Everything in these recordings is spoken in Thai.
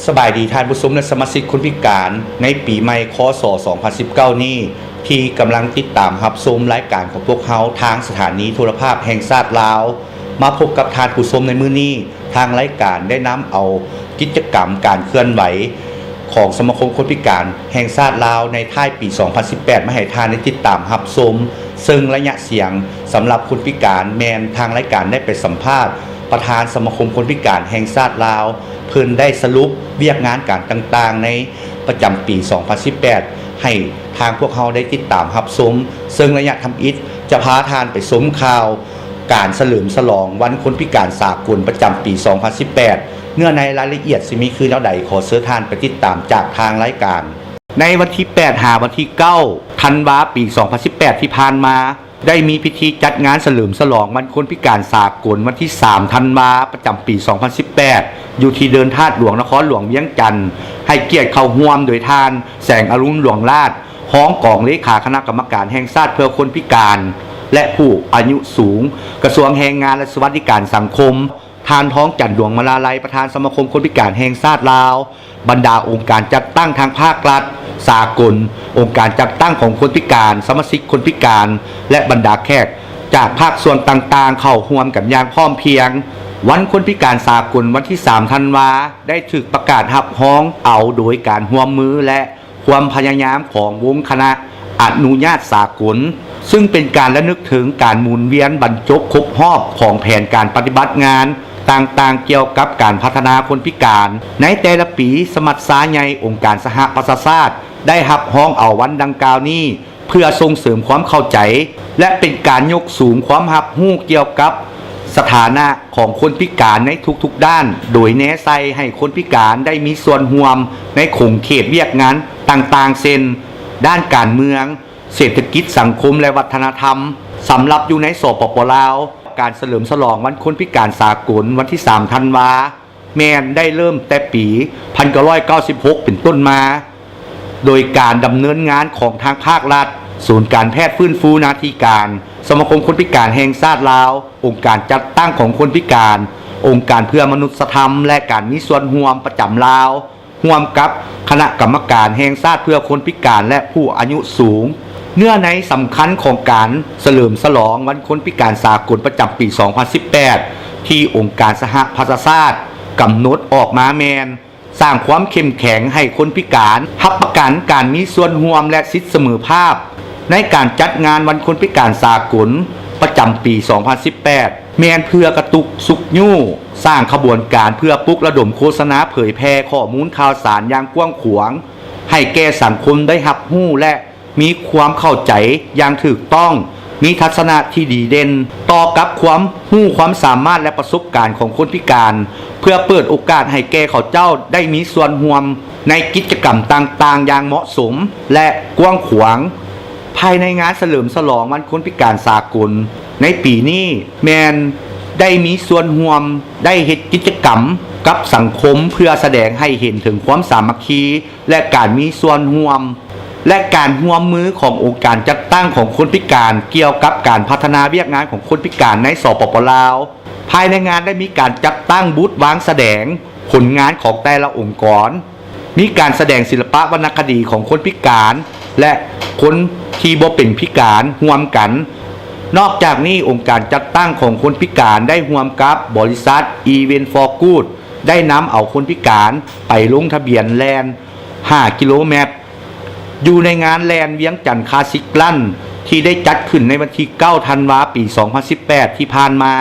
สบายดีท่านผู้ชมและสมาชิกคนพิการในปีใหม่คศ2019นี้ที่กำลังติดตามรับชมรายการของพวกเขาทางสถานีโทรภาพแห่งชาติลาวมาพบกับท่านผู้ชมในมื้อนี้ทางรายการได้นำเอากิจกรรมการเคลื่อนไหวของสมาคมคนพิการแห่งชาติลาวในท้ายปี 2018 มาให้ท่านได้ติดตามรับชมซึ่งระยะเสียงสำหรับคนพิการแมนทางรายการได้ไปสัมภาษณ์ประธานสมาคมคนพิการแห่งชาติลาวเพิ่นได้สรุปเวียกงานการต่างๆในประจำปี 2018 ให้ทางพวกเขาได้ติดตามรับชมซึ่งระยะทำอิฐจะพาทานไปชมข่าวการเฉลิมฉลองวันคนพิการสากลประจำปี 2018 เนื้อในรายละเอียดสิมีคือแล้วใดขอเชิญท่านไปติดตามจากทางรายการในวันที่ 8 หาวันที่ 9 ธันวาคม ปี 2018 ที่ผ่านมาได้มีพิธีจัดงานเฉลิมฉลองวันคนพิการสากลวันที่ 3 ธันวาคม ประจำปี 2018 อยู่ที่เดินธาตุหลวงนครหลวงเวียงจันทร์ให้เกียรติเข้าร่วมโดยท่านแสงอรุณหลวงราชห้องกองเลขาคณะกรรมการแห่งชาติเพื่อคนพิการและผู้อายุสูงกระทรวงแรงงานและสวัสดิการสังคมท่านท้องจันทร์ดวงมาลาลัยประธานสมาคมคนพิการแห่งชาติลาวบรรดาองค์การจัดตั้งทางภาครัฐสากลองค์การจัดตั้งของคนพิการสมาชิกคนพิการและบรรดาแขกจากภาคส่วนต่างๆเข้าร่วมกันอย่างพร้อมเพรียงวันคนพิการสากลวันที่ 3 ธันวาได้ถูกประกาศรับฮ้องเอาโดยการร่วมมือและความพยายามของวงคณะอนุญาตสากลซึ่งเป็นการระลึกถึงการหมุนเวียนบรรจบครบรอบของแผนการปฏิบัติงานต่างๆเกี่ยวกับการพัฒนาคนพิการในแต่ละปีสมัชชาใหญ่องค์การสหประชาชาติได้รับฮ้องเอาวันดังกล่าวนี้เพื่อส่งเสริมความเข้าใจและเป็นการยกสูงความรับรู้เกี่ยวกับสถานะของคนพิการในทุกๆด้านโดยแนะใส่ให้คนพิการได้มีส่วนร่วมในขงเขตเวียกงานต่างๆเช่นด้านการเมืองเศรษฐกิจสังคมและวัฒนธรรมสำหรับอยู่ในสปป.ลาวการเฉลิมฉลองวันคนพิการสากลวันที่ 3 ธันวาแม้นได้เริ่มแต่ปี 1996 เป็นต้นมาโดยการดำเนินงานของทางภาครัฐศูนย์การแพทย์ฟื้นฟูนาทีการสมาคมคนพิการแห่งชาติลาวองค์การจัดตั้งของคนพิการองค์การเพื่อมนุษยธรรมและการมีส่วนร่วมประจำลาวร่วมกับคณะกรรมการแห่งชาติเพื่อคนพิการและผู้อายุสูงเนื่อในสำคัญของการเฉลิมฉลองวันคนพิการสากลประจำปี 2018 ที่องค์การสหประชาชาติกำหนดออกมาแมนสร้างความเข้มแข็งให้คนพิการรับประกันการมีส่วนร่วมและสิทธิเสมอภาพในการจัดงานวันคนพิการสากลประจำปี 2018 แมนเพื่อกระตุกสุกยู่สร้างขบวนการเพื่อปลุกระดมโฆษณาเผยแพร่ข้อมูลข่าวสารอย่างกว้างขวางให้แก่สังคมได้รับรู้และมีความเข้าใจอย่างถูกต้องมีทัศนะที่ดีเด่นต่อกับความรู้ความสามารถและประสบการณ์ของคนพิการเพื่อเปิดโอกาสให้แก่เขาเจ้าได้มีส่วนร่วมในกิจกรรมต่างๆอย่างเหมาะสมและกว้างขวางภายในงานเฉลิมฉลองวันคนพิการสากลในปีนี้แมนได้มีส่วนร่วมได้เฮ็ดกิจกรรมกับสังคมเพื่อแสดงให้เห็นถึงความสามัคคีและการมีส่วนร่วมและการร่วมมือขององค์การจัดตั้งของคนพิการเกี่ยวกับการพัฒนาเวียกงานของคนพิการในสปป.ลาวภายในงานได้มีการจัดตั้งบูธวางแสดงผลงานของแต่ละองค์กรมีการแสดงศิลปะวรรณคดีของคนพิการและคนที่บ่เป็นพิการร่วมกันนอกจากนี้องค์การจัดตั้งของคนพิการได้ร่วมกับบริษัท Event for Good ได้นำเอาคนพิการไปลงทะเบียนแลน5 กิโลเมตรอยู่ในงานแลนเวียงจันทร์คลาสสิกลั่นที่ได้จัดขึ้นในวันที่ 9 ธันวาคม ปี 2018 ที่ผ่านมา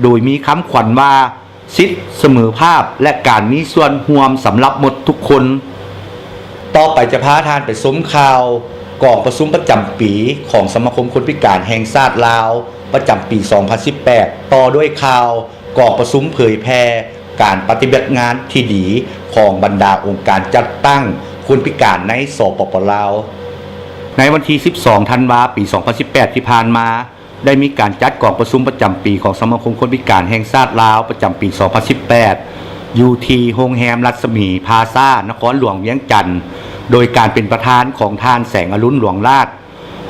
โดยมีคำขวัญว่าสิทธิเสมอภาพและการมีส่วนร่วมสำหรับหมดทุกคนต่อไปจะพาท่านไปชมข่าวกองประชุมประจำปีของสมาคมคนพิการแห่งชาติลาวประจำปี 2018 ต่อด้วยข่าวกองประชุมเผยแพร่การปฏิบัติงานที่ดีของบรรดาองค์การจัดตั้งคนพิการในสปป.ลาวในวันที่ 12 ธันวาคม ปี 2018 ที่ผ่านมาได้มีการจัดกองประชุมประจำปีของสมาคมคนพิการแห่งชาติลาวประจำปี 2018 อยู่ที่โรงแรมรัศมีพลาซ่านครหลวงเวียงจันทร์โดยการเป็นประธานของท่านแสงอรุณหลวงราช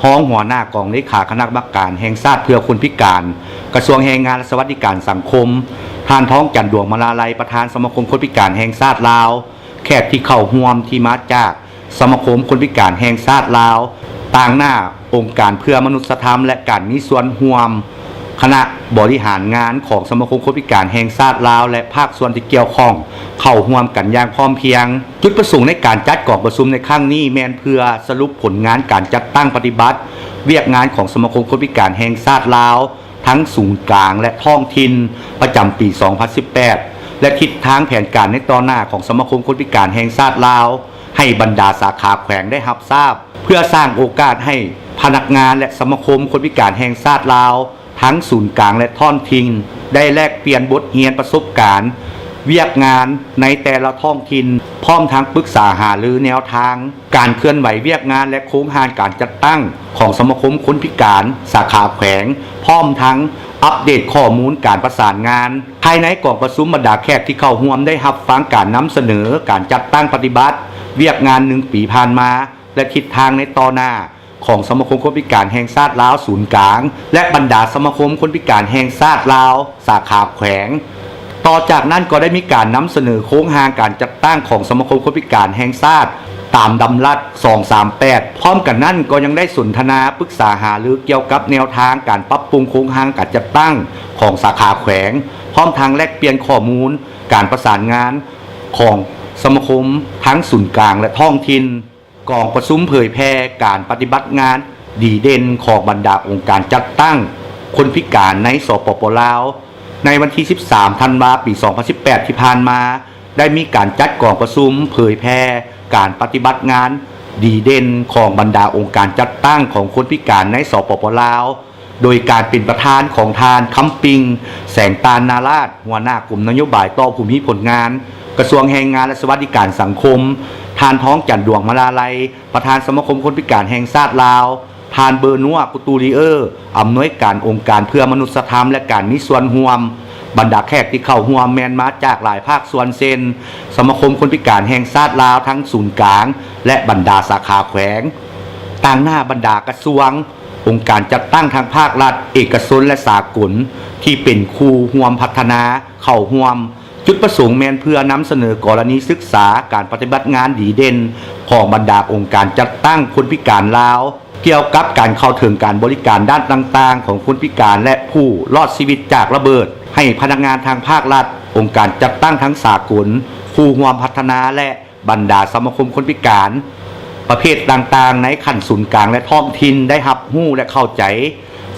ห้องหัวหน้ากองเลขาคณะกรรมการแห่งชาติเพื่อคนพิการกระทรวงแรงงานและสวัสดิการสังคมท่านท้องจันทร์ดวงมาลาลัยประธานสมาคมคนพิการแห่งชาติลาว แขกที่เข้าร่วมที่มาจากสมาคมคนพิการแห่งชาติลาวต่างหน้าองค์การเพื่อมนุษยธรรมและการมีส่วนร่วมคณะบริหารงานของสมาคมคนพิการแห่งชาติลาวและภาคส่วนที่เกี่ยวข้องเข้าร่วมกันอย่างพร้อมเพรียงจุดประสงค์ในการจัดกองประชุมในครั้งนี้แม่นเพื่อสรุปผลงานการจัดตั้งปฏิบัติเวียกงานของสมาคมคนพิการแห่งชาติลาวทั้งศูนย์กลางและท้องถิ่นประจำปี 2018 และทิศทางแผนการในต่อหน้าของสมาคมคนพิการแห่งชาติลาวให้บรรดาสาขาแขวงได้รับทราบเพื่อสร้างโอกาสให้พนักงานและสมาคมคนพิการแห่งชาติลาวทั้งศูนย์กลางและท้องถิ่นได้แลกเปลี่ยนบทเรียนประสบการณ์เวียกงานในแต่ละท้องถิ่นพร้อมทั้งปรึกษาหารือแนวทางการเคลื่อนไหวเวียกงานและโครงข่ายการจัดตั้งของสมาคมคนพิการสาขาแขวงพร้อมทั้งอัปเดตข้อมูลการประสานงานภายในกองประชุมบรรดาแขกที่เข้าร่วมได้รับฟังการนำเสนอการจัดตั้งปฏิบัติเวียกงาน1 ปีผ่านมาและทิศทางในต่อหน้าของสมาคมคนพิการแห่งชาติลาวศูนย์กลางและบรรดาสมาคมคนพิการแห่งชาติลาวสาขาแขวงต่อจากนั้นก็ได้มีการนำเสนอโครงข่ายการจัดตั้งของสมาคมคนพิการแห่งชาติตามดำรัส 238 พร้อมกันนั้นก็ยังได้สนทนาปรึกษาหารือเกี่ยวกับแนวทางการปรับปรุงโครงข่ายการจัดตั้งของสาขาแขวงพร้อมทางแลกเปลี่ยนข้อมูลการประสานงานของสมาคมทั้งศูนย์กลางและท้องถิ่นกองประชุมเผยแพร่การปฏิบัติงานดีเด่นของบรรดาองค์การจัดตั้งคนพิการในสปป.ลาวในวันที่ 13 ธันวาคม ปี 2018 ที่ผ่านมาได้มีการจัดกองประชุมเผยแพร่การปฏิบัติงานดีเด่นของบรรดาองค์การจัดตั้งของคนพิการในสปป.ลาวโดยการเป็นประธานของทานคำปิงแสงตาลนาราชหัวหน้ากลุ่มนโยบายต่อผู้มีผลงานกระทรวงแรงงานและสวัสดิการสังคมทานท้องจันดวงมาลาลัยประธานสมาคมคนพิการแห่งชาติลาวทานเบอร์นัวกุตูริเออร์อำนวยการองค์การเพื่อมนุษยธรรมและการมีส่วนร่วมบรรดาแขกที่เข้าร่วมแมนมาจากหลายภาคส่วนเช่นสมาคมคนพิการแห่งชาติลาวทั้งศูนย์กลางและบรรดาสาขาแขวงต่างหน้าบรรดากระทรวงองค์การจัดตั้งทางภาครัฐเอกชนและสากลที่เป็นคู่ร่วมพัฒนาเข้าร่วมจุดประสงค์แมนเพื่อนำเสนอกรณีศึกษาการปฏิบัติงานดีเด่นของบรรดาองค์การจัดตั้งคนพิการลาวเกี่ยวกับการเข้าถึงการบริการด้านต่างๆของคนพิการและผู้รอดชีวิตจากระเบิดให้พนักงานทางภาครัฐองค์การจัดตั้งทั้งสากลผู้ร่วมพัฒนาและบรรดาสมาคมคนพิการประเภทต่างๆในขั้นศูนย์กลางและท้องถิ่นได้รับรู้และเข้าใจ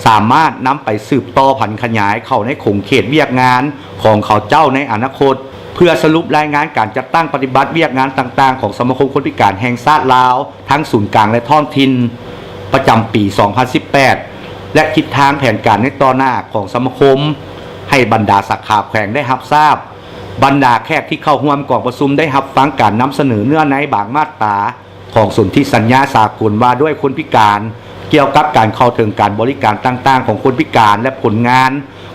สามารถนำไปสืบต่อพันขยายเข้าในขงเขตเวียกงานของเขาเจ้าในอนาคตเพื่อสรุปรายงานการจัดตั้งปฏิบัติเวียกงานต่างๆของสมาคมคนพิการแห่งชาติลาวทั้งศูนย์กลางและท้องถิ่นประจำปี 2018 และทิศทางแผนการในต่อหน้าของสมาคมให้บรรดาสาขาแขวงได้รับทราบบรรดาแขกที่เข้าร่วมกองประชุมได้รับฟังการนำเสนอเนื้อในบางมาตราของสนธิสัญญาสากลว่าด้วยคนพิการเกี่ยวกับการเข้าถึงการบริการต่างๆของคนพิการและผลงาน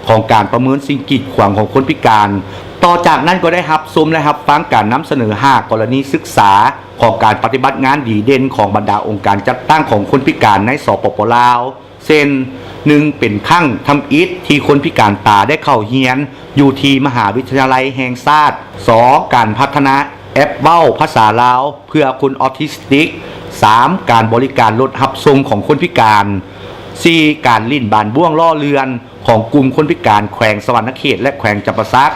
ของการประเมินสิ่งกีดขวางของคนพิการต่อจากนั้นก็ได้รับชมและรับฟังการนำเสนอ5กรณีศึกษาของการปฏิบัติงานดีเด่นของบรรดาองค์การจัดตั้งของคนพิการในสปป.ลาวเช่น 1. เป็นขั้งทำอิฐที่คนพิการตาได้เข้าเรียนอยู่ที่มหาวิทยาลัยแห่งชาติ 2. การพัฒนาแอปเว้าภาษาลาวเพื่อคนออทิสติก 3. การบริการรถรับส่งของคนพิการ 4. การลิ้นบานบ้วงล่อเรือนของกลุ่มคนพิการแขวงสวรรณเขตและแขวงจำปาสัก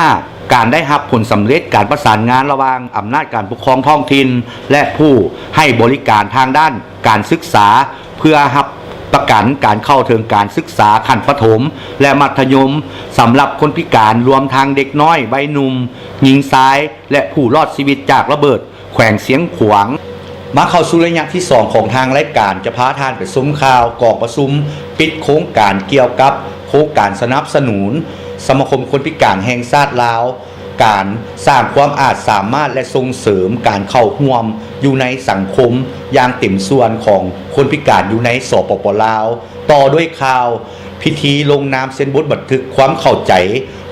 5. การได้รับผลสำเร็จการประสานงานระหว่างอำนาจการปกครองท้องถิ่นและผู้ให้บริการทางด้านการศึกษาเพื่อรับประกันการเข้าถึงการศึกษาขั้นประถมและมัธยมสำหรับคนพิการรวมทางเด็กน้อยวัยหนุ่มหญิงชายและผู้รอดชีวิตจากระเบิดแขวงเสียงขวางมาเข้าสู่ระยะที่2ของทางรายการจะพาท่านไปซุ้มข่าวกองประชุมปิดโครงการเกี่ยวกับโครงการสนับสนุนสมาคมคนพิการแห่งชาติลาวการสร้างความอาจสามารถและส่งเสริมการเข้าร่วมอยู่ในสังคมอย่างเต็มส่วนของคนพิการอยู่ในสปป.ลาวต่อด้วยข่าวพิธีลงนามเซ็นบันทึกความเข้าใจ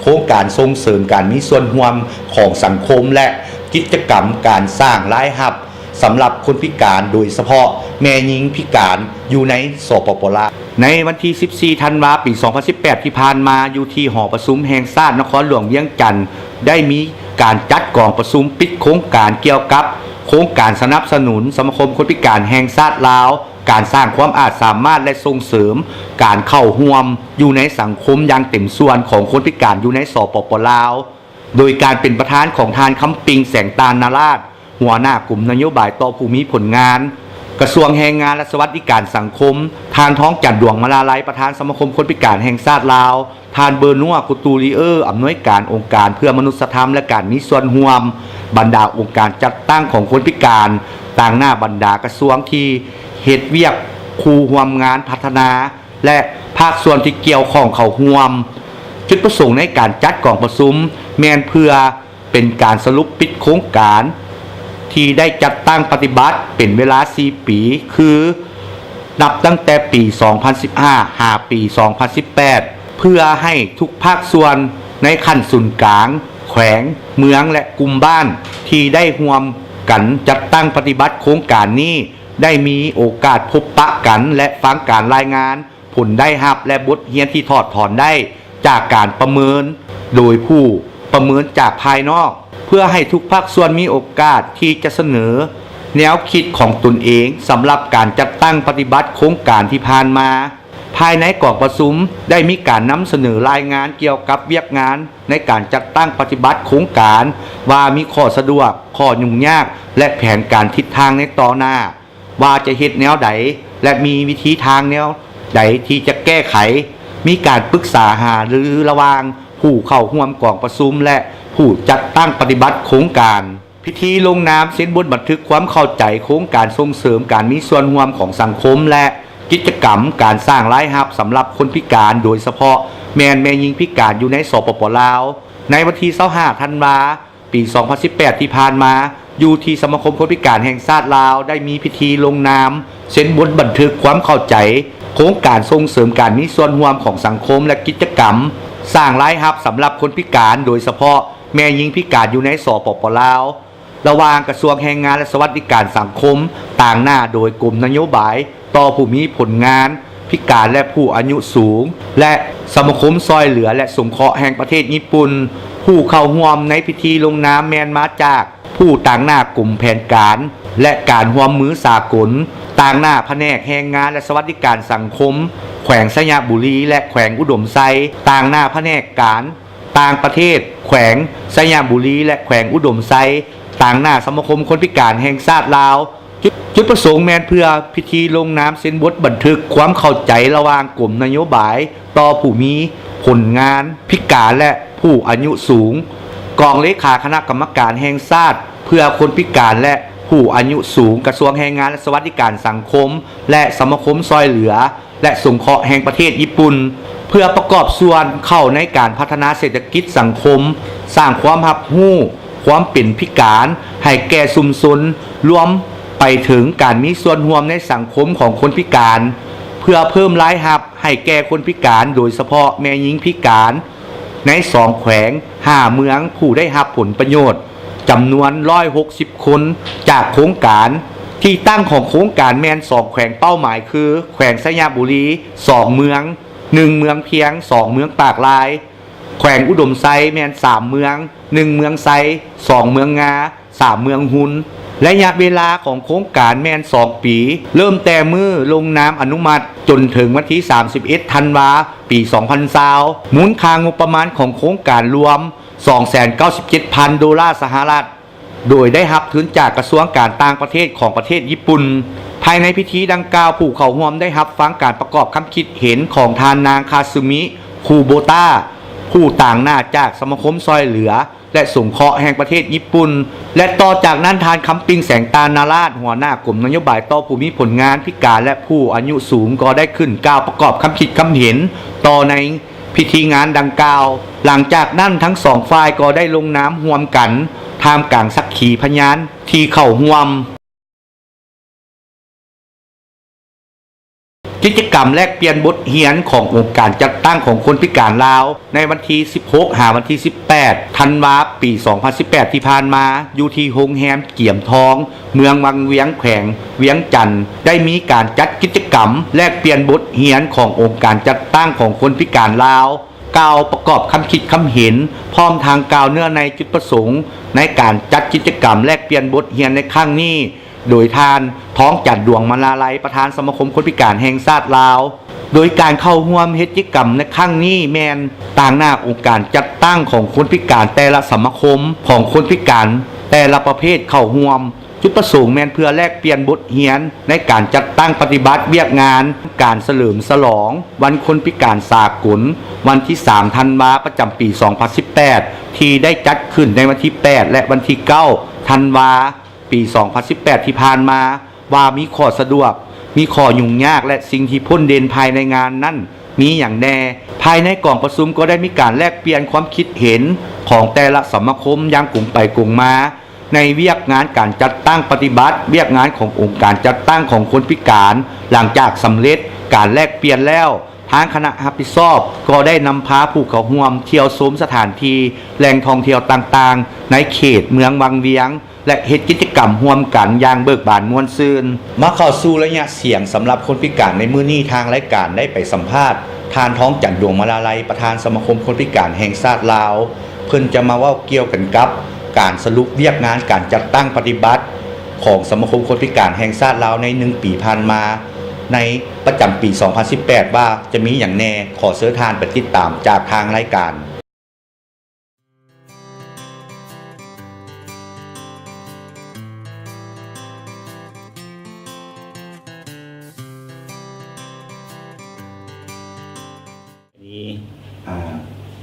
โครงการส่งเสริมการมีส่วนร่วมของสังคมและกิจกรรมการสร้างรายรับสำหรับคนพิการโดยเฉพาะแม่หญิงพิการอยู่ในสปป.ลาวในวันที่ 14 ธันวาคม ปี 2018 ที่ผ่านมาอยู่ที่หอประชุมแห่งชาตินครหลวงเวียงจันทน์ได้มี การจัดกองประชุมปิดโครงการเกี่ยวกับโครงการสนับสนุนสมาคมคนพิการแห่งชาติลาวการสร้างความอาจสามารถและส่งเสริมการเข้าร่วมอยู่ในสังคมอย่างเต็มส่วนของคนพิการอยู่ในสปป.ลาวโดยการเป็นประธานของทานคำปิงแสงตาลนาราชหัวหน้ากลุ่มนโยบายต่อผู้มีผลงานกระทรวงแรงงานและสวัสดิการสังคมทานท้องจันทร์ดวงมาลาลัยประธานสมาคมคนพิการแห่งชาติลาวทานเบอร์นัวกุตูริอำนวยการองค์การเพื่อมนุษยธรรมและการมีส่วนร่วมบรรดาองค์การจัดตั้งของคนพิการต่างหน้าบรรดากระทรวงที่เฮ็ดเวียกคู่ร่วมงานพัฒนาและภาคส่วนที่เกี่ยวข้องเข้าร่วมจุดประสงค์ในการจัดกองประชุมแม่นเพื่อเป็นการสรุปปิดโครงการที่ได้จัดตั้งปฏิบัติเป็นเวลา4ปีคือนับตั้งแต่ปี 2015 หาปี 2018 เพื่อให้ทุกภาคส่วนในขั้นศูนย์กลางแขวงเมืองและกลุ่มบ้านที่ได้ร่วมกันจัดตั้งปฏิบัติโครงการนี้ได้มีโอกาสพบปะกันและฟังการรายงานผลได้รับและบทเรียนที่ถอดถอนได้จากการประเมินโดยผู้ประเมินจากภายนอกเพื่อให้ทุกภาคส่วนมีโอกาสที่จะเสนอแนวคิดของตนเองสำหรับการจัดตั้งปฏิบัติโครงการที่ผ่านมาภายในกองประชุมได้มีการนำเสนอรายงานเกี่ยวกับเวียกงานในการจัดตั้งปฏิบัติโครงการว่ามีข้อสะดวกข้อยุ่งยากและแผนการทิศทางในต่อหน้าว่าจะเฮ็ดแนวใดและมีวิธีทางแนวใดที่จะแก้ไขมีการปรึกษาหารือระหว่างผู้เข้าร่วมกองประชุมและผู้จัดตั้งปฏิบัติโครงการพิธีลงนามเซ็นบนบันทึกความเข้าใจโครงการส่งเสริมการมีส่วนร่วมของสังคมและกิจกรรมการสร้างรายรับสำหรับคนพิการโดยเฉพาะแม่หญิงพิการอยู่ในสปป.ลาวในวันที่25 ธันวาคมปี 2018 ที่ผ่านมาอยู่ที่สมาคมคนพิการแห่งชาติลาวได้มีพิธีลงนามเซ็นบนบันทึกความเข้าใจโครงการส่งเสริมการมีส่วนร่วมของสังคมและกิจกรรมสร้างรายรับสำหรับคนพิการโดยเฉพาะแม่หญิงพิการอยู่ในสปป.ลาวระหว่างกระทรวงแรงงานและสวัสดิการสังคมต่างหน้าโดยกลุ่มนโยบายต่อผู้มีผลงานพิการและผู้อายุสูงและสมาคมซอยเหลือและสงเคราะห์แห่งประเทศญี่ปุ่นผู้เข้าร่วมในพิธีลงนามแมนมาจากผู้ต่างหน้ากลุ่มแผนการและการร่วมมือสากลต่างหน้าแผนกแรงงานและสวัสดิการสังคมแขวงสยามบุรีและแขวงอุดมไซต่างหน้าแผนกการต่างประเทศแขวงสยามบุรีและแขวงอุดมไซต่างหน้าสมาคมคนพิการแห่งชาติลาวจุดประสงค์แมนเพื่อพิธีลงนามเซ็นบทบันทึกความเข้าใจระหว่างกลุ่มนโยบายต่อผู้มีผลงานพิการและผู้อายุสูงกองเลขาคณะกรรมการแห่งชาติเพื่อคนพิการและผู้อายุสูงกระทรวงแรงงานและสวัสดิการสังคมและสมาคมซอยเหลือและสงเคราะห์แห่งประเทศญี่ปุ่นเพื่อประกอบส่วนเข้าในการพัฒนาเศรษฐกิจสังคมสร้างความรับรู้ความเป็นพิการให้แก่ชุมชนรวมไปถึงการมีส่วนร่วมในสังคมของคนพิการเพื่อเพิ่มรายรับให้แก่คนพิการโดยเฉพาะแม่หญิงพิการใน2แขวง5เมืองผู้ได้รับผลประโยชน์จำนวน160คนจากโครงการที่ตั้งของโครงการแมน2แขวงเป้าหมายคือแขวงสยามบุรี2เมือง1เมืองเพียง2เมืองปากลายแขวงอุดมไซแมน3เมือง1เมืองไซ2เมืองงา3เมืองหุนระยะเวลาของโครงการแมน2ปีเริ่มแต่มือลงนามอนุมัติจนถึงวันที่31 ธันวาคมปี 2020มูลค่างบประมาณของโครงการรวม 297,000 ดอลลาร์สหรัฐโดยได้รับทุนจากกระทรวงการต่างประเทศของประเทศญี่ปุ่นภายในพิธีดังกล่าวผู้เข้าร่วมได้รับฟังการประกอบคำคิดเห็นของทานนางคาซึมิคูโบต้าผู้ต่างหน้าจากสมาคมซอยเหลือและสงเคราะห์แห่งประเทศญี่ปุ่นและต่อจากนั้นทานคำปิงแสงตาลนาราชหัวหน้ากลุ่มนโยบายต่อผู้มีผลงานพิการและผู้อายุสูงก็ได้ขึ้นกล่าวประกอบคำคิดคำเห็นต่อในพิธีงานดังกล่าวหลังจากนั้นทั้งสองฝ่ายก็ได้ลงนามร่วมกันท่ามกลางสักขีพยานที่เข้าร่วมกิจกรรมแลกเปลี่ยนบทเรียนขององค์การจัดตั้งของคนพิการลาวในวันที่16 หาวันที่18 ธันวาคมปี 2018 ที่ผ่านมาอยู่ที่โรงแรมเกี่ยมทองเมืองวังเวียงแขวงเวียงจันทน์ได้มีการจัดกิจกรรมแลกเปลี่ยนบทเรียนขององค์การจัดตั้งของคนพิการลาว กล่าวประกอบคำคิดคำเห็นพร้อมทางกล่าวเนื้อในจุดประสงค์ในการจัดกิจกรรมแลกเปลี่ยนบทเรียนในครั้งนี้โดยท่านท้องจัดดวงมาลาลัยประธานสมาคมคนพิการแห่งชาติลาวโดยการเข้าร่วมกิจกรรมในครั้งนี้แมนต่างหน้าองค์การจัดตั้งของคนพิการแต่ละสมาคมของคนพิการแต่ละประเภทเข้าร่วมจุดประสงค์แมนเพื่อแลกเปลี่ยนบทเรียนในการจัดตั้งปฏิบัติเวียกงานการเฉลิมฉลองวันคนพิการสากลวันที่3ธันวาคมประจำปี 2018 ที่ได้จัดขึ้นในวันที่8และวันที่9ธันวาคมปี 2018 ที่ผ่านมาว่ามีข้อสะดวกมีข้อยุ่งยากและสิ่งที่พ้นเด่นภายในงานนั้นมีอย่างแน่ภายในกล่องประชุมก็ได้มีการแลกเปลี่ยนความคิดเห็นของแต่ละสมาคมอย่างกลุ่มไปกลุ่มมาในเวียกงานการจัดตั้งปฏิบัติเวียกงานขององค์การจัดตั้งของคนพิการหลังจากสำเร็จการแลกเปลี่ยนแล้วทางคณะรับผิดชอบก็ได้นำพาผู้เข้าร่วมเที่ยวชมสถานที่แหล่งท่องเที่ยวต่างๆในเขตเมืองวังเวียงและเฮ็ดกิจกรรมร่วมกันอย่างเบิกบานม่วนซื่นมาเข้าสู่ระยะเสียงสำหรับคนพิการในมื้อนี้ทางรายการได้ไปสัมภาษณ์ทานท้องจันทร์ดวงมาลาลัยประธานสมาคมคนพิการแห่งชาติลาวเพิ่นจะมาเว้าเกี่ยวกันกับการสรุปเวียกงานการจัดตั้งปฏิบัติของสมาคมคนพิการแห่งชาติลาวใน1ปีผ่านมาในประจำปี 2018 ว่าจะมีอย่างแน่ขอเชิญทานไปติดตามจากทางรายการ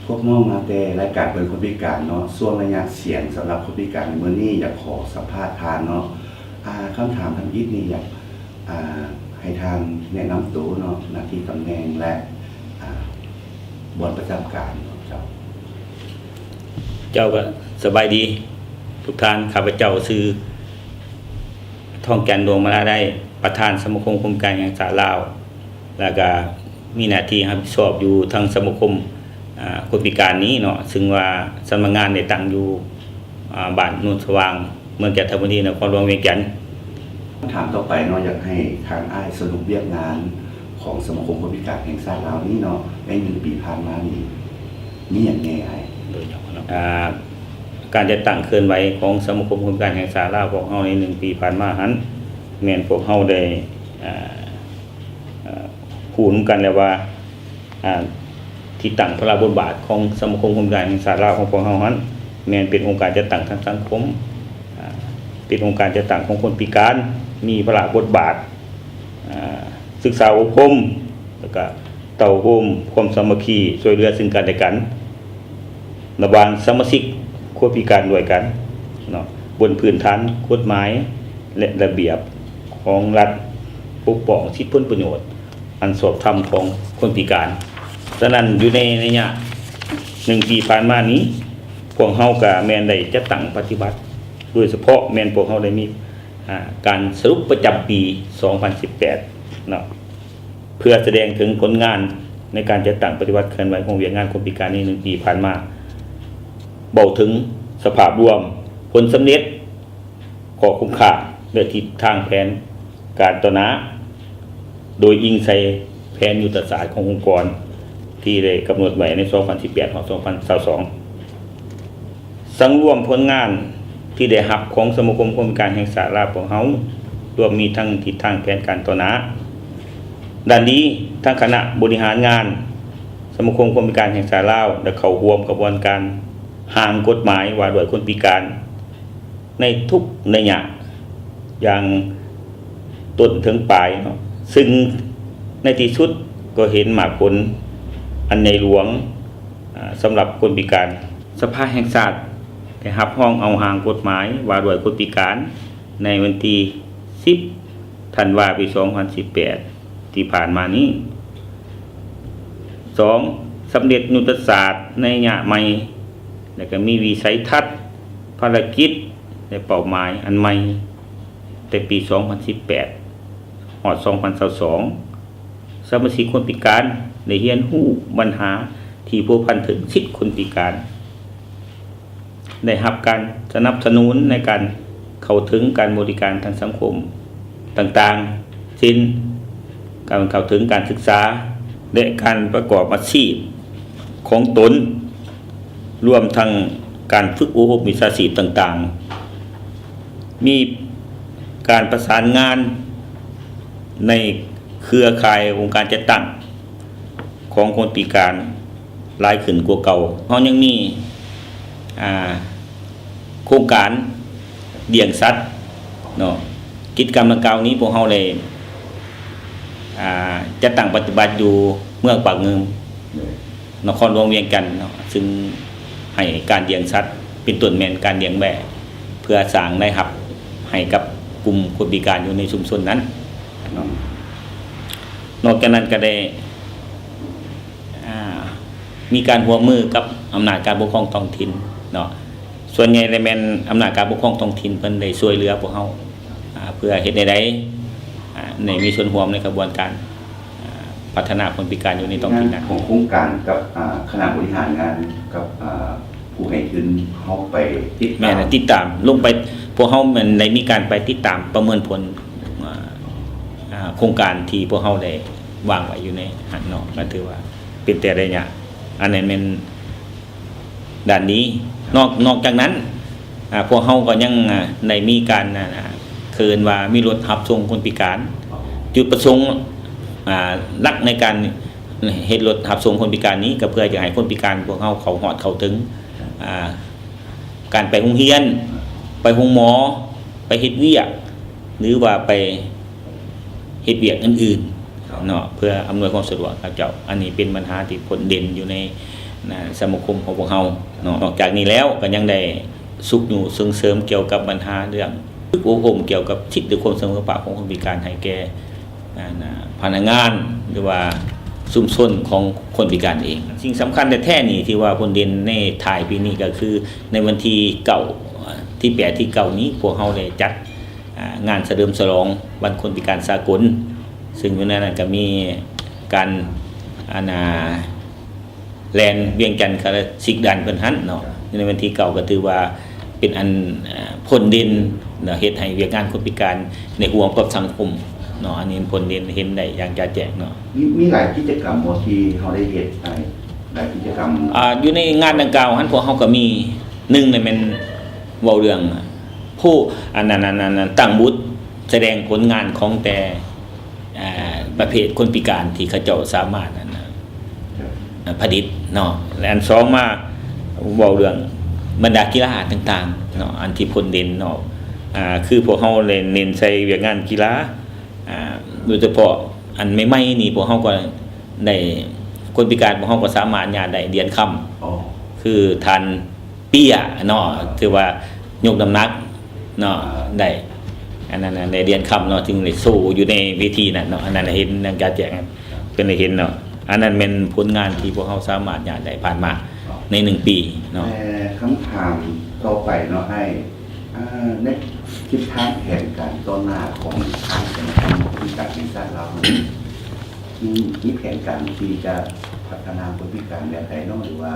พวกน้องมาแต่รายการเป็นคนพิการเนาะช่วงระยะเสียงสำหรับคนพิการในมื้อนี้อยากขอสัมภาษณ์ทานเนาะคำถามทางอีกนี่อยากให้ทางแนะนำตัวเนาะหน้าที่ตำแหน่งและบทประจำการเจ้าก็สบายดีทุกท่านข้าพเจ้าชื่อทองแก่นดวงมาลาได้ประธานสมาคมคนพิการแห่งชาติลาวแล้วก็มีหน้าที่รับผิดชอบอยู่ทางสมาคมคนพิการนี้เนาะซึ่งว่าสำนักงานได้ตั้งอยู่บ้านโนนสว่างเมืองจันทบุรีนครหลวงเวียงจันทน์ถามต่อไปเนาะอยากให้ทางอ้ายสรุปเวียกงานของสมาคมคนพิการแห่งชาติลาวนี้เนาะใน1ปีผ่านมานี่มีอย่างแน่อ้ายโดยเฉพาะการจัดตั้งเคลื่อนไหวของสมาคมคนพิการแห่งชาติลาวของเฮาใน1ปีผ่านมาหันแม่นพวกเฮาได้พูดกันแล้วว่าที่ตั้งพระบทบาทของสมาคมคนพิการแห่งชาติลาวของพวกเฮาหันแม่นเป็นองค์การจัดตั้งทางสังคมเป็นองค์การจัดตั้งของคนพิการมีพระบทบาทศึกษาอบรมแล้วก็เต่าโฮมความสามัคคีช่วยเหลือซึ่งกันและกันระหว่างสมาชิกคนพิการด้วยกันเนาะบนพื้นฐานกฎหมายและระเบียบของรัฐปกป้องสิทธิผลประโยชน์อันชอบธรรมของคนพิการฉะนั้นอยู่ในระยะ1ปีผ่านมานี้พวกเฮาก็แม่นได้จัดตั้งปฏิบัติโดยเฉพาะแม่นพวกเฮาได้มีการสรุปประจำปี 2018 เนาะเพื่อแสดงถึงผลงานในการจัดตั้งปฏิบัติเคลื่อนไหวของเวียกงานคนพิการใน1ปีผ่านมาเบาถึงสภาพรวมผลสำเร็จข้อคุ้มค่าและทิศทางแผนการต่อหน้าโดยอิงใส่แผนยุทธศาสตร์ขององค์กรที่ได้กำหนดไว้ใน 2018 ถึง 2022 สังรวมผลงานที่ได้รับของสมาคมคนพิการแห่งชาติลาวของเฮารวมมีทั้งทิศทางแผนการต่อหน้าด้านนี้ทั้งคณะบริหารงานสมาคมคนพิการแห่งชาติลาวได้เข้าร่วมกระบวนการร่างกฎหมายว่าด้วยคนพิการในทุกนัยยะอย่างต้นถึงปลายเนาะซึ่งในที่สุดก็เห็นมากผลอันในหลวงสำหรับคนพิการสภาแห่งชาติได้รับห้องเอาร่างกฎหมายว่าด้วยคนพิการในวันที่10ธันวาคมปี 2018 ที่ผ่านมานี้ 2. สำเร็จยุทธศาสตร์ในระยะใหม่และก็มีวิสัยทัศน์ภารกิจและเป้าหมายอันใหม่แต่ปี 2018 ฮอด 2022 สมาชิกคนพิการได้เรียนรู้ปัญหาที่พัวพันถึงสิทธิคนพิการได้รับการสนับสนุนในการเข้าถึงการบริการทางสังคมต่างๆเช่นการเข้าถึงการศึกษาและการประกอบอาชีพ ของตนรวมทั้งการฝึกอบรมวิชาชีพต่างๆมีการประสานงานในเครือข่ายองค์การจัดตั้งของคนพิการหลายขึ้นกว่าเก่าเฮายังมีโครงการเลี้ยงสัตว์เนาะกิจกรรมดังกล่าวนี้พวกเฮาได้จัดตั้งปฏิบัติอยู่เมืองปากเงิมนครหลวงเวียงจันทน์เนาะซึ่งให้การเลี้ยงสัตว์เป็นต้นแม่นการเลี้ยงแบะเพื่อสร้างรายรับให้กับกลุ่มคนพิการอยู่ในชุมชนนั้นเนาะนอกจากนั้นก็ได้มีการร่วมมือกับอำนาจการปกครองท้องถิ่นเนาะส่วนใหญ่เลยแม่นอำนาจการปกครองท้องถิ่นเพิ่นได้ช่วยเหลือพวกเฮาเพื่อเฮ็ดใดๆในมีส่วนร่วมในกระบวนการพัฒนาคนพิการอยู่ในท้องถิ่นนั้นของโครงการกับคณะบริหารงานกับผู้ให้ทุนเฮาไปติดตามลงไปพวกเฮามันได้มีการไปติดตามประเมินผลโครงการที่พวกเฮาได้วางไว้อยู่ในหันเนาะก็ถือว่าเป็นแต่ได้เนี่ยอันนั้นเป็นด้านนี้นอกจากนั้นพวกเฮาก็ยังได้มีการเคินว่ามีรถรับส่งคนพิการจุดประสงค์หลักในการเฮ็ดรถรับส่งคนพิการนี้ก็เพื่อจะให้คนพิการพวกเฮาเข้าฮอดเข้าถึงการไปโรงเรียนไปโรงหมอไปเฮ็ดเวียกหรือว่าไปเฮ็ดเวียกอื่นๆเนาะเพื่ออำนวยความสะดวกครับเจ้าอันนี้เป็นปัญหาที่ผลเด่นอยู่ในสมาคมของพวกเฮาเนาะนอกจากนี้แล้วก็ยังได้สุขอยู่ส่งเสริมเกี่ยวกับปัญหาเรื่องฝึกอบรมเกี่ยวกับสิทธิและความเสมอภาคของคนพิการให้แก่พนักงานหรือว่าชุมชนของคนพิการเองสิ่งสำคัญแต่แท้นี่ที่ว่าผลเด่นในถ่ายปีนี้ก็คือในวันที่9ที่8ที่9นี้พวกเฮาได้จัดงานเฉลิมฉลองวันคนพิการสากลซึ่งอยู่ในนั้นก็มีการแลนเวียงจันทร์คาราซิกดันเพิ่นหันเนาะในวันที่9ก็ถือว่าเป็นอันผลเด่นเนาะเฮ็ดให้เวียกงานคนพิการในห่วงกับสังคมเนาะอันนี้ผลเด่นเห็นได้อย่างจะแจ้งเนาะมีหลายกิจกรรมที่เฮาได้เฮ็ดหลายกิจกรรมอยู่ในงานดังกล่าวหันพวกเฮาก็มีหนึ่งเลยแม่นเว้าเรื่องผู้อันนั้นตั้งบูธแสดงผลงานของแต่ประเภทคนพิการที่เขาเจ้าสามารถผลิตเนาะและอัน2มาเว้าเรื่องบรรดากีฬาต่างๆเนาะอันที่ผลเด่นเนาะคือพวกเฮาเน้นใส่เวียกงานกีฬาโดยเฉพาะอันใหม่ๆนี่พวกเฮาก็ได้คนพิการพวกเฮาก็สามารถญาได้เหรียญคำคือทันเปี้ยเนาะถือว่ายกน้ำหนักเนาะได้อันนั้นได้เหรียญคำเนาะถึงได้สู้อยู่ในเวทีนั้นเนาะอันนั้นเห็นนางการแจกเป็นได้เห็นเนาะอันนั้นเป็นผลงานที่พวกเฮาสามารถญาได้ผ่านมาใน1ปีเนาะคำถามต่อไปเนาะให้ในทิศทางแผนการต้นหน้าของทางสมาคมคนพิการแห่งชาติเรามีแผนการที่จะพัฒนาคนพิการแบบใดเนาะหรือว่า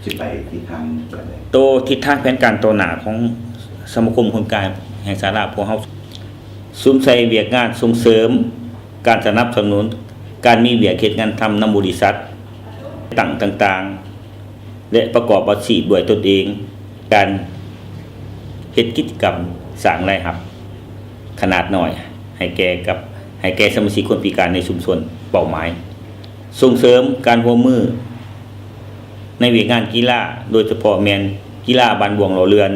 สิไปทิศทางแบบใดตัวทิศทางแผนการต้นหน้าของสมาคมคนพิการแห่งชาติเราพวกเฮาซุ่มใส่เวียกงานส่งเสริมการสนับสนุนการมีเวียกเฮ็ดงานทำนำบริษัทต่างๆและประกอบอาชีพด้วยตนเองการเฮ็ดกิจกรรมสร้างรายรับขนาดน้อยให้แก่สมาชิกคนพิการในชุมชนเป้าหมายส่งเสริมการร่วมมือในเวียกงานกีฬาโดยเฉพาะแม่นกีฬาบานบ่วงหล่อเรือน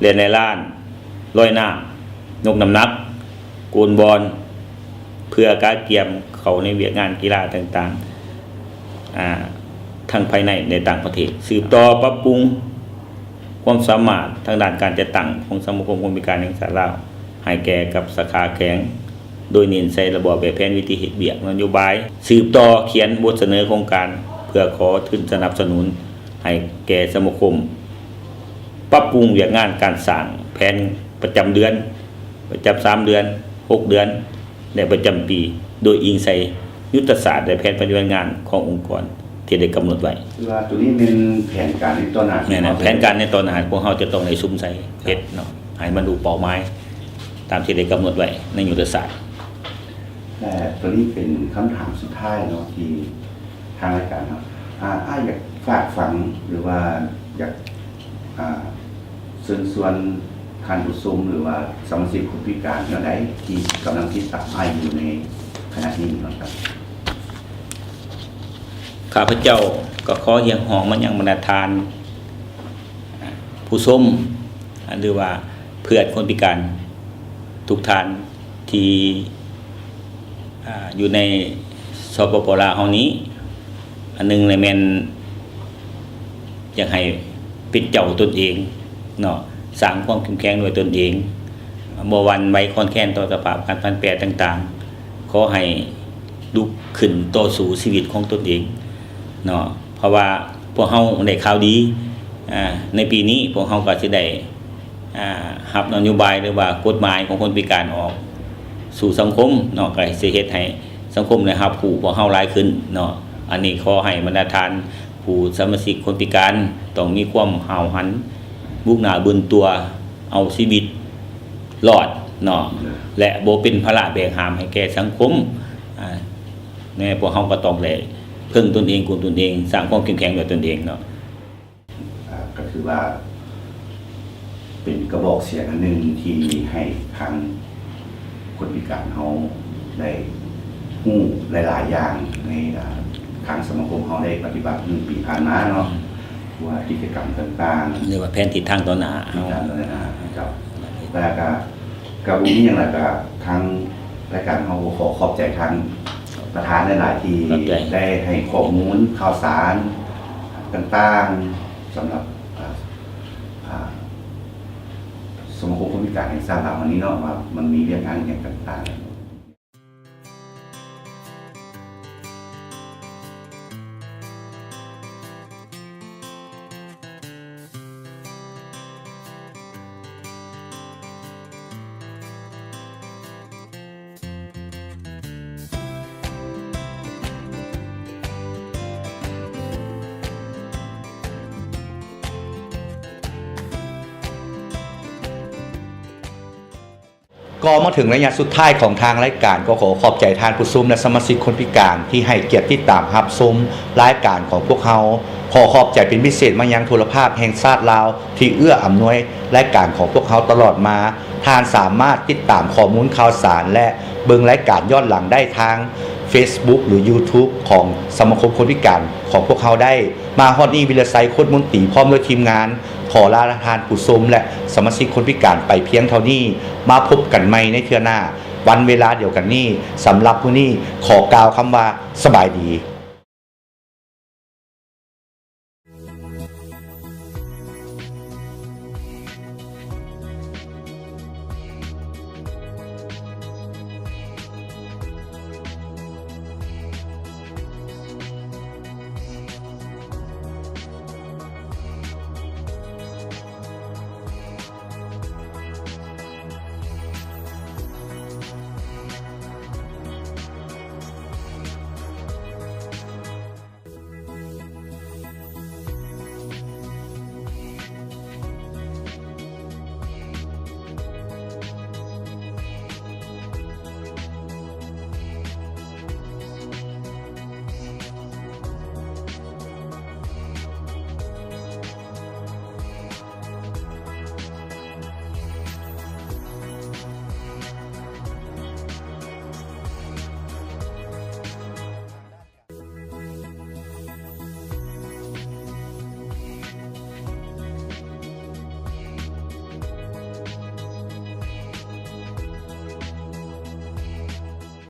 เล่นในลานลอยน้ำยกน้ำหนักโกนบอลเพื่อการเตรียมเข้าในเวียกงานกีฬาต่างๆทั้งภายในในต่างประเทศสืบต่อปรับปรุงความสามารถทางด้านการจัดตั้งของสมาคมคนพิการแห่งชาติลาวให้แก่กับสาขาแข็งโดยเน้นใช้ระบบแบบแผนวิธีเฮ็ดเวียกนโยบายสืบต่อเขียนบทเสนอโครงการเพื่อขอทุนสนับสนุนให้แก่สมาคมปรับปรุงเวียกงานการสร้างแผนประจำเดือนประจำ3เดือน6เดือนและประจำปีโดยอิงใส่ยุทธศาสตร์และแผนปฏิบัติงานขององค์กรที่ได้กำหนดไว้ว่าตัวนี้เป็นแผนการในต้นหน้าเนี่ยนะแผนการในต้นหน้าพวกเฮาจะต้องในซุ่มใส่เฮ็ดเนาะให้มันดูเป้าหมายตามที่ได้กำหนดไว้ในยุทธศาสตร์ แต่ตัวนี้เป็นคำถามสุดท้ายเนาะที่ทางรายการครับอยากฝากฝังหรือว่าอยากเชิญชวนท่านผู้ชมหรือว่าสมาชิกคนพิการเนาะใดที่กำลังติดตามอยู่ในขณะนี้นะครับ ข้าพเจ้าก็ขอเรียกร้องมายังบรรดาทานผู้ชมหรือว่าเพื่อนคนพิการทุกท่านที่อยู่ในสปปลาวเฮานี้อันหนึงเลยแม่นอยากให้เป็นเจ้าตนเองเนาะสร้างความเข้มแข็งด้วยตนเองบ่หวั่นไหวคลอนแคลนต่อสภาพการพันแปรต่างๆขอให้ลุกขึ้นต่อสู้ชีวิตของตนเองเนาะเพราะว่าพวกเฮาได้ข่าวดีในปีนี้พวกเฮาก็สิได้รับนโยบายหรือว่ากฎหมายของคนพิการออกสู่สังคมเนาะก็สิเฮ็ดให้สังคมได้รับผู้พวกเฮาหลายขึ้นเนาะอันนี้ขอให้บรรดาทานผู้สมาชิกคนพิการต้องมีความห้าวหันบุกหน้าบืนตัวเอาชีวิตรอดเนาะและบ่เป็นภาระแบกหามให้แก่สังคมแม่พวกเฮาก็ต้องได้พึ่งตนเองกุมตนเองสร้างความเข้มแข็งด้วยตนเองเนาะ ก็คือว่าเป็นกระบอกเสียงอันหนึ่งที่ให้ทางคนพิการเขาได้ฮู้หลายๆอย่างในทางสมาคมเขาได้ปฏิบัติ1 ปีผ่านมาเนาะว่ากิจกรรมต่างๆ เรียกว่าแผนทิศทางต่อหน้า ที่ทางเลยนะครับแต่กับอุ้งยังไงก็ทางรายการเขาขอขอบใจทางประธานหลายๆที่ได้ให้ข้อมูลข่าวสารต่างๆสำหรับสมาคมคนพิการแห่งชาติเราวันนี้เนาะว่ามันมีเรื่องงานอย่างต่างๆก็มาถึงระยะสุดท้ายของทางรายการก็ขอขอบใจทานผู้ชมและสมาชิกคนพิการที่ให้เกียรติติดตามรับชมรายการของพวกเขาขอขอบใจเป็นพิเศษมายังโทรภาพแห่งชาติลาวที่เอื้ออำนวยรายการของพวกเขาตลอดมาท่านสามารถติดตามข้อมูลข่าวสารและเบิ่งรายการย้อนหลังได้ทาง Facebook หรือ YouTube ของสมาคมคนพิการของพวกเขาได้มาฮอดนี้วิลไซโคตรมนตรีพร้อมด้วยทีมงานขอลาทานผู้ชมและสมาชิกคนพิการไปเพียงเท่านี้มาพบกันใหม่ในเทื่อหน้าวันเวลาเดียวกันนี้สำหรับมื้อนี้ขอกล่าวคำว่าสบายดี